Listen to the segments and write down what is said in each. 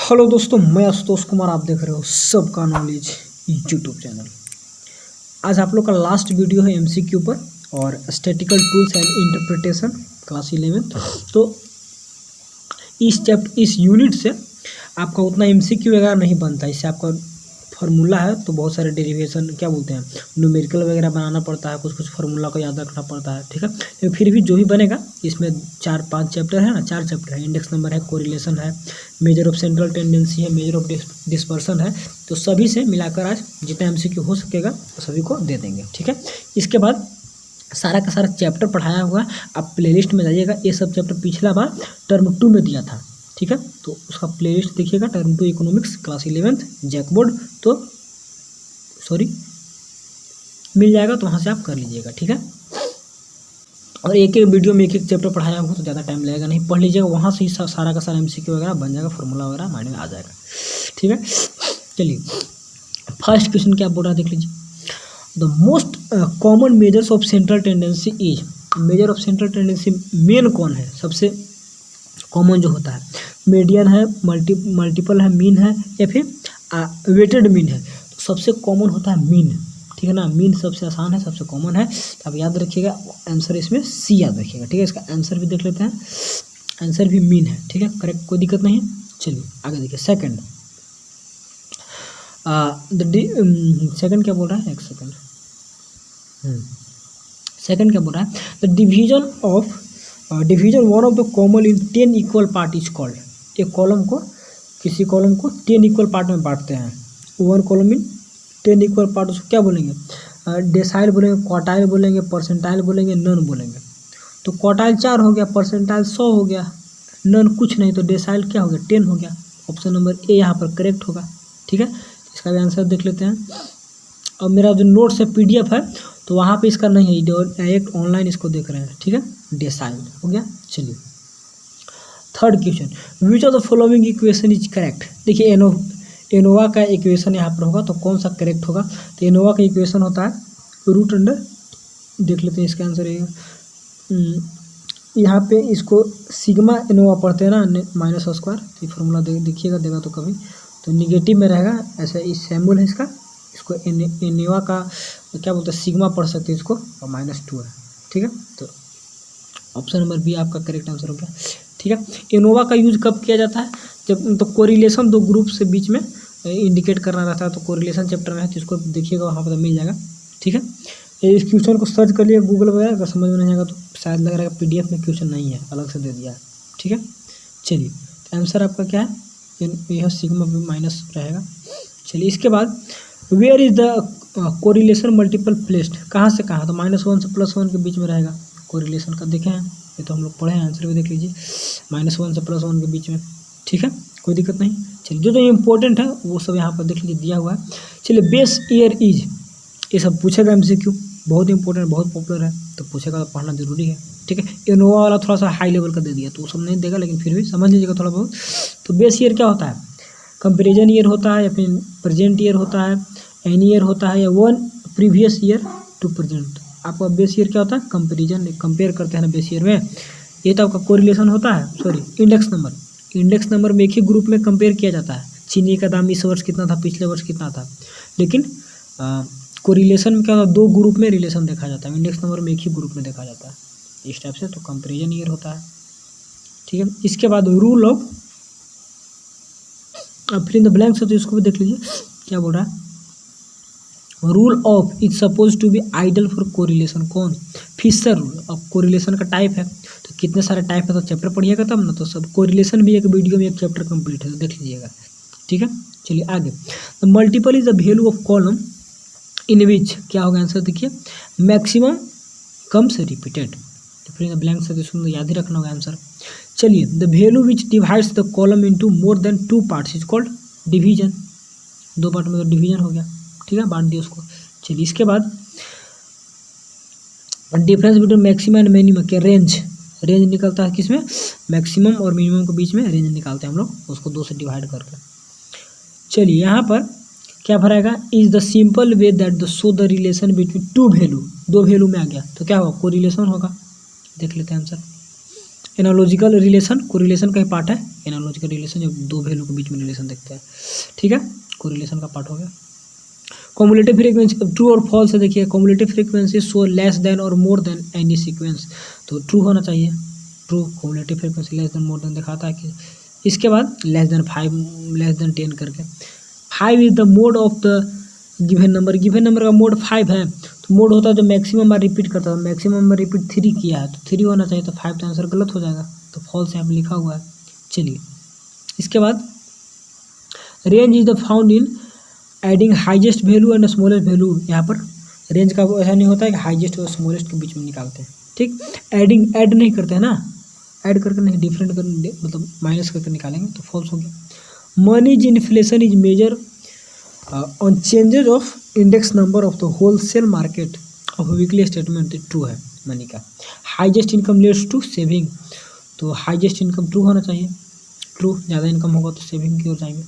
Hello दोस्तों, मैं आशुतोष कुमार। आप देख रहे हो सबका नॉलेज यूट्यूब चैनल। आज आप लोग का लास्ट वीडियो है एमसीक्यू पर और statistical tools and interpretation class 11। तो इस यूनिट से आपका उतना एमसीक्यू वगैरह नहीं बनता। इससे आपका फार्मूला है तो बहुत सारे डेरिवेशन क्या बोलते हैं न्यूमेरिकल वगैरह बनाना पड़ता है, कुछ फार्मूला को याद रखना पड़ता है, ठीक है। लेकिन फिर भी जो भी बनेगा इसमें 4-5 चैप्टर है ना, 4 चैप्टर है। इंडेक्स नंबर है, कोरिलेशन है, मेजर ऑफ सेंट्रल टेंडेंसी है, मेजर ऑफ डिस्पर्सन है। तो सभी से मिलाकर आज जितना एमसीक्यू हो सकेगा तो सभी को दे देंगे, ठीक है। इसके बाद सारा का सारा चैप्टर पढ़ाया हुआ है। आप प्लेलिस्ट में जाइएगा। ये सब चैप्टर पिछला बार टर्म 2 में दिया था, ठीक है। तो उसका प्लेलिस्ट देखिएगा, टर्म 2 इकोनॉमिक्स क्लास 11 जैकबोर्ड, तो सॉरी मिल जाएगा, तो वहाँ से आप कर लीजिएगा, ठीक है। और एक एक वीडियो में एक एक चैप्टर पढ़ाया हुआ तो ज़्यादा टाइम लगेगा नहीं, पढ़ लीजिएगा। वहाँ से ही सारा का सारा एमसीक्यू वगैरह बन जाएगा, फार्मूला वगैरह माइंड में आ जाएगा, ठीक है। चलिए, फर्स्ट क्वेश्चन क्या बोल रहा है देख लीजिए। The most common measures of central tendency is, major of central tendency main कौन है, सबसे कॉमन जो होता है, मीडियन है, मल्टीपल है, मीन है, या फिर वेटेड मीन है। तो सबसे कॉमन होता है मीन, ठीक है ना। मीन सबसे आसान है, सबसे कॉमन है। तो आप याद रखिएगा, आंसर इसमें सी याद रखिएगा, ठीक है। इसका आंसर भी देख लेते हैं, आंसर भी मीन है, ठीक है, करेक्ट, कोई दिक्कत नहीं है। चलिए आगे देखिए। सेकंड सेकंड क्या बोल रहा है, एक सेकंड। सेकंड क्या बोल रहा है, the division one of the column in 10 equal part is called. एक कॉलम को, किसी कॉलम को 10 इक्वल पार्ट में बांटते हैं। One column in 10 equal part, उसको क्या बोलेंगे, डेसाइल बोलेंगे, क्वार्टाइल बोलेंगे, परसेंटाइल बोलेंगे, नन बोलेंगे। तो क्वार्टाइल 4 हो गया, परसेंटाइल 100 हो गया, नन कुछ नहीं, तो डेसाइल क्या हो गया, 10 हो गया। ऑप्शन नंबर ए यहाँ पर करेक्ट होगा, ठीक है। इसका भी आंसर देख लेते हैं। अब मेरा जो नोट्स है PDF है, तो वहाँ पे इसका नहीं है, डायरेक्ट ऑनलाइन इसको देख रहे हैं, ठीक है। डेसाइल हो गया। चलिए third question, which of the following equation is correct. देखिए एनोवा का इक्वेशन यहाँ पर होगा, तो कौन सा करेक्ट होगा। तो एनोवा का इक्वेशन होता है रूट अंडर, देख लेते हैं इसका आंसर है यहाँ पे, इसको सिग्मा एनोवा पढ़ते हैं ना, -² तो ये फॉर्मूला देखिएगा, देगा तो कभी तो निगेटिव में रहेगा। ऐसा इस सैम्बल है इसका, इसको एनोवा का क्या बोलते हैं, सिग्मा पढ़ सकते हैं इसको, और -2 है, ठीक है। तो ऑप्शन नंबर बी आपका करेक्ट आंसर हो गया, ठीक है। एनोवा का यूज कब किया जाता है, जब तो कोरिलेशन दो ग्रुप से बीच में इंडिकेट करना रहता है। तो कोरिलेशन चैप्टर में है, तो इसको देखिएगा, वहाँ पर मिल जाएगा, ठीक है। इस क्वेश्चन को सर्च कर लिए गूगल वगैरह, अगर समझ में नहीं आएगा तो शायद लग रहा है PDF में क्वेश्चन नहीं है, अलग से दे दिया है, ठीक है। चलिए, तो आंसर आपका क्या है, यह सिग्मा भी माइनस रहेगा। चलिए इसके बाद, where is the correlation multiple placed, कहाँ से कहाँ, तो -1 से +1 के बीच में रहेगा कोरिलेशन का, देखे हैं ये तो हम लोग पढ़े हैं, आंसर भी देख लीजिए, -1 से +1 के बीच में, ठीक है, कोई दिक्कत नहीं। चलिए जो इम्पोर्टेंट है वो सब यहाँ पर देख लीजिए, दिया हुआ है। चलिए बेस ईयर इज, ये सब पूछेगा MCQ, बहुत इंपॉर्टेंट, बहुत पॉपुलर है, तो पूछेगा तो पढ़ना जरूरी है, ठीक है। इनोवा वाला थोड़ा सा हाई लेवल का दे दिया, तो वो सब नहीं देगा, लेकिन फिर भी समझ लीजिएगा थोड़ा बहुत। तो बेस ईयर क्या होता है, कंपेरिजन ईयर होता है, या फिर प्रेजेंट ईयर होता है, एनी ईयर होता है, या 1 प्रीवियस ईयर टू प्रेजेंट। आपका बेस ईयर क्या होता है, कंपेरिजन, कंपेयर करते हैं ना बेस ईयर में। ये तो आपका कोरिलेशन होता है, sorry index number, index number में एक ही ग्रुप में कंपेयर किया जाता है। चीनी का दाम इस वर्ष कितना था, पिछले वर्ष कितना था। लेकिन कोरिलेशन में क्या होता है, 2 ग्रुप में रिलेशन देखा जाता है, इंडेक्स नंबर में एक ही ग्रुप में देखा जाता है, इस टाइप से। तो कंपेरिजन ईयर होता है, ठीक है। इसके बाद रूल ऑफ, फिर इन द ब्लैंक्स है, तो इसको भी देख लीजिए क्या बोल रहा है। Rule of is suppose to be ideal for correlation, कौन, फिशर रूल। अब कोरिलेशन का टाइप है, तो कितने सारे टाइप है, तो चैप्टर पढ़िएगा तब ना, तो सब कोरिलेशन भी एक वीडियो में एक चैप्टर कंप्लीट है, तो देख लीजिएगा, ठीक है। चलिए आगे, the multiple is the value of column in which, क्या होगा आंसर देखिए, मैक्सिमम कम्स रिपीटेड। तो फिर इन द ब्लैंक से इसको याद ही रखना होगा आंसर। चलिए, the value which divides the column into more than 2 parts is called division. 2 part में तो डिवीजन हो गया, ठीक है, बांट दिया उसको। चलिए इसके बाद, difference between maximum and minimum के रेंज निकलता है किसमें, मैक्सिमम और मिनिमम के बीच में रेंज निकालते हैं हम लोग, उसको 2 से डिवाइड करके। चलिए यहाँ पर क्या भराएगा, is the simple way that the show the relation between 2 value, 2 value में आ गया तो क्या होगा, कोरिलेशन होगा, देख लेते हैं आंसर। एनालॉजिकल रिलेशन कोरिलेशन का ही पार्ट है। एनालॉजिकल रिलेशन जब दो वैल्यू के बीच में रिलेशन देखते हैं, ठीक है, कोरिलेशन का पार्ट हो गया। कॉम्युलेटिव फ्रीक्वेंसी, ट्रू और फॉल्स है, देखिए cumulative frequency show less than और मोर देन एनी सीक्वेंस, तो ट्रू होना चाहिए, true. Cumulative frequency less than more than दिखाता है कि, इसके बाद लेस देन 5 लेस देन 10 करके। 5 is the mode of the given number, given number का मोड 5 है, तो मोड होता है जो मैक्सिमम बार रिपीट करता है, मैक्सिमम में रिपीट 3 किया है तो 3 होना चाहिए, तो 5 तो आंसर गलत हो जाएगा, तो फॉल्स यहाँ पे लिखा हुआ है। चलिए इसके बाद range is the found in adding highest value and smallest value, यहाँ पर रेंज का ऐसा नहीं होता है कि हाईएस्ट और स्मॉलेस्ट के बीच में निकालते हैं, ठीक। एडिंग ऐड नहीं करते हैं ना, ऐड करके नहीं, डिफरेंट कर मतलब माइनस करके निकालेंगे, तो फॉल्स हो गया। Money is inflation is measure on changes of index number of the wholesale market of weekly statement, true है मनी का। Highest income leads to saving, तो हाईएस्ट इनकम ट्रू होना चाहिए, ट्रू। ज़्यादा इनकम होगा तो सेविंग की ओर जाएंगे।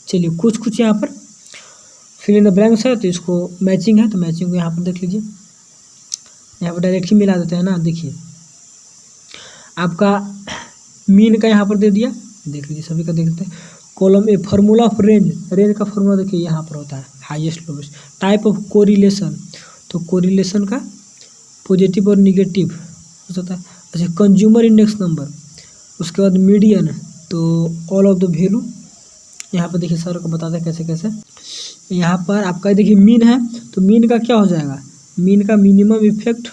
चलिए कुछ यहाँ पर फिल इन द ब्लैंक्स है, तो इसको मैचिंग है, तो मैचिंग को यहाँ पर देख लीजिए, यहाँ पर डायरेक्ट ही मिला देते हैं ना। देखिए आपका मीन का यहाँ पर दे दिया, देख लीजिए सभी का देखते हैं। Column A formula of range, range का फार्मूला देखिए यहाँ पर होता है highest lowest. Type of correlation, तो कोरिलेशन का पॉजिटिव और निगेटिव हो सकता है। अच्छा कंज्यूमर इंडेक्स नंबर, उसके बाद मीडियन, तो ऑल ऑफ द वैल्यू, यहाँ पर देखिए सर को बताते हैं कैसे कैसे। यहाँ पर आपका देखिए मीन है, तो मीन का क्या हो जाएगा, मीन का minimum effect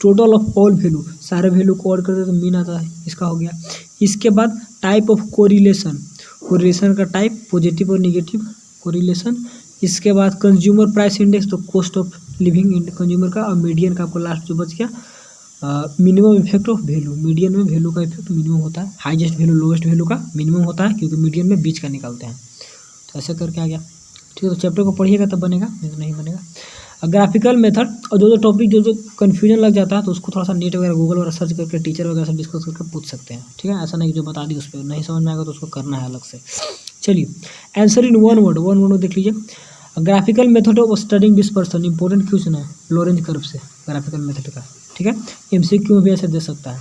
total of all value, सारे वैल्यू को ऐड करते तो मीन आता है, इसका हो गया। इसके बाद टाइप ऑफ कोरिलेशन, कोरिलेशन का टाइप पॉजिटिव और निगेटिव कोरिलेशन। इसके बाद कंज्यूमर प्राइस इंडेक्स, तो कॉस्ट ऑफ लिविंग कंज्यूमर का, और मीडियन का आपको लास्ट जो बच गया minimum effect of value, median में वैल्यू का इफेक्ट मिनिमम होता है, हाईएस्ट वैल्यू लोवेस्ट वैल्यू का मिनिमम होता है, क्योंकि मीडियन में बीच का निकालते हैं, तो ऐसे करके आ गया, ठीक है। तो चैप्टर को पढ़िएगा तब बनेगा, नहीं तो नहीं बनेगा। ग्राफिकल मेथड, और जो टॉपिक जो कन्फ्यूजन लग जाता है तो उसको थोड़ा सा नेट वगैरह गूगल वगैरह सर्च करके टीचर वगैरह से डिस्कस करके पूछ सकते हैं, ठीक है। ऐसा नहीं जो बता दी उस पर नहीं समझ में आएगा तो उसको करना है अलग से। चलिए आंसर इन वन वर्ड देख लीजिए। Graphical method of studying dispersion, important question है लॉरेंज कर्व से ग्राफिकल मेथड का, ठीक है। MCQ में भी ऐसे दे सकता है।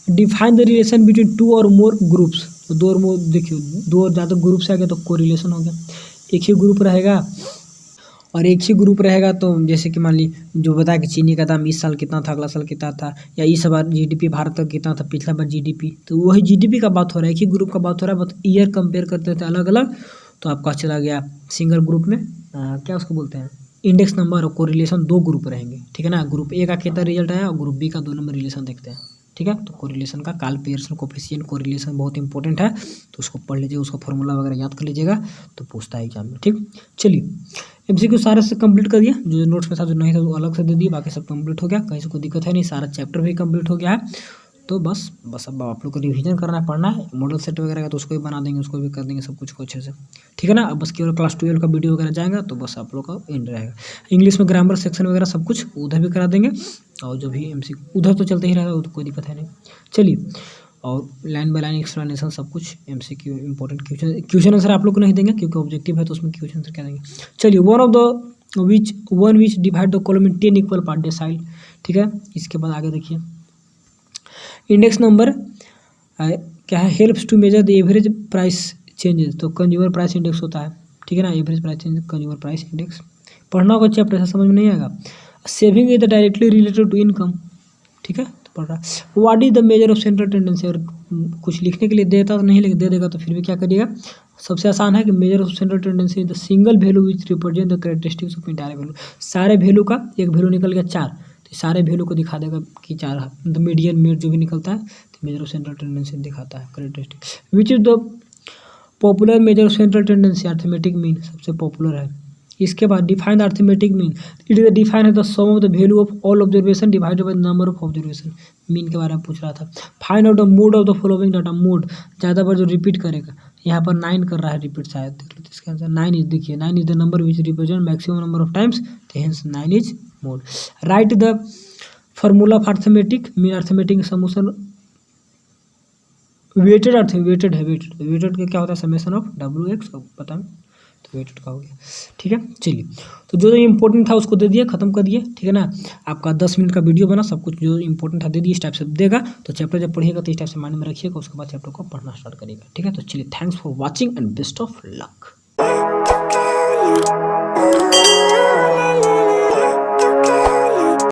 डिफाइन द रिलेशन बिटवीन 2 और मोर ग्रुप्स, तो 2 और मोर देखिए 2 और ज़्यादा ग्रुप से आ गया तो कोरिलेशन हो गया। एक ही ग्रुप रहेगा और एक ही ग्रुप रहेगा, तो जैसे कि मान ली जो बताया कि चीनी का दाम इस साल कितना था, अगला साल कितना था, या इस बार GDP भारत का कितना था, पिछला बार GDP, तो वही GDP का बात हो रहा है, एक ही ग्रुप का बात हो रहा है, बट ईयर कंपेयर करते थे अलग अलग, तो आपका चला गया सिंगल ग्रुप में क्या उसको बोलते हैं इंडेक्स नंबर और कोरिलेशन, 2 ग्रुप रहेंगे, ठीक है ना। ग्रुप ए का कितना रिजल्ट आया और ग्रुप बी का 2 नंबर रिलेशन देखते हैं, ठीक है। तो कोरिलेशन का काल पियर्सन कोफिशिएंट कोरिलेशन बहुत इंपॉर्टेंट है, तो उसको पढ़ लीजिए, उसका फॉर्मूला वगैरह याद कर लीजिएगा, तो पूछता है एग्जाम में, ठीक। चलिए MCQ सारा से कंप्लीट कर दिया, जो नोट्स में था जो नहीं था वो अलग से दे दिए, बाकी सब कंप्लीट हो गया, कहीं से कोई दिक्कत है नहीं, सारा चैप्टर भी कंप्लीट हो गया है। तो बस अब आप लोग को रिवीजन करना है, पढ़ना है, मॉडल सेट वगैरह का तो उसको भी बना देंगे, उसको भी कर देंगे सब कुछ को अच्छे से, ठीक है ना। अब बस केवल क्लास 12 का वीडियो वगैरह जाएगा तो बस आप लोग का एंड रहेगा। इंग्लिश में ग्रामर सेक्शन वगैरह सब कुछ उधर भी करा देंगे, और जो भी MCQ उधर तो चलते ही रहेगा, वो तो कोई दिक्कत है नहीं। चलिए, और लाइन बाय लाइन एक्सप्लेनेशन सब कुछ MCQ इंपॉर्टेंट क्वेश्चन आंसर आप लोग को नहीं देंगे, क्योंकि ऑब्जेक्टिव है तो उसमें क्वेश्चन आंसर क्या देंगे। चलिए one which divide the column in 10 equal part decide, ठीक है। इसके बाद आगे देखिए इंडेक्स नंबर क्या है, helps to measure the average price changes, तो कंज्यूमर प्राइस इंडेक्स होता है, ठीक है ना। Average price change consumer price index पढ़ना होगा चैप्टर, ऐसा समझ में नहीं आएगा। Saving is the directly related to income, ठीक है, तो पढ़ रहा है। What is the measure of central tendency, और कुछ लिखने के लिए देता तो नहीं, लेकिन दे देगा तो फिर भी क्या करिएगा, सबसे आसान है कि major of central tendency is the single value which represent the characteristics of entire value, सारे वैल्यू का एक वैल्यू निकल गया 4, तो सारे वैल्यू को दिखा देगा कि 4 है, द मीडियन मेड जो भी निकलता है तो मेजर ऑफ सेंट्रल टेंडेंसी दिखाता है characteristic. Which is the popular measure of central tendency, arithmetic mean सबसे पॉपुलर है। इसके बाद define the arithmetic mean, it is define है the sum of the value of all observation divided by number of observation, mean के बारे में पूछ रहा था। Find out the mode of the following data, mode ज़्यादा बार जो रिपीट करेगा, यहाँ पर 9 कर रहा है रिपीट, शायद देख लो इसका आंसर 9 इज, देखिए 9 is the number which represent maximum number of times, तो hence 9 is mode. Write the formula of arithmetic mean, arithmetic summation weighted है, वेटेड का क्या होता है, समेशन ऑफ WX, पता है, तो वेटेड का हो गया, ठीक है। चलिए, तो जो जो इम्पोर्टेंट था उसको दे दिए, खत्म कर दिए, ठीक है ना। आपका 10 मिनट का वीडियो बना, सब कुछ जो इंपॉर्टेंट था दे दिए, इस टाइप से देगा। तो चैप्टर जब पढ़िएगा तो इस टाइप से माइंड में रखिएगा, उसके बाद चैप्टर को पढ़ना स्टार्ट करिएगा, ठीक है। तो चलिए, thanks for watching and best of luck.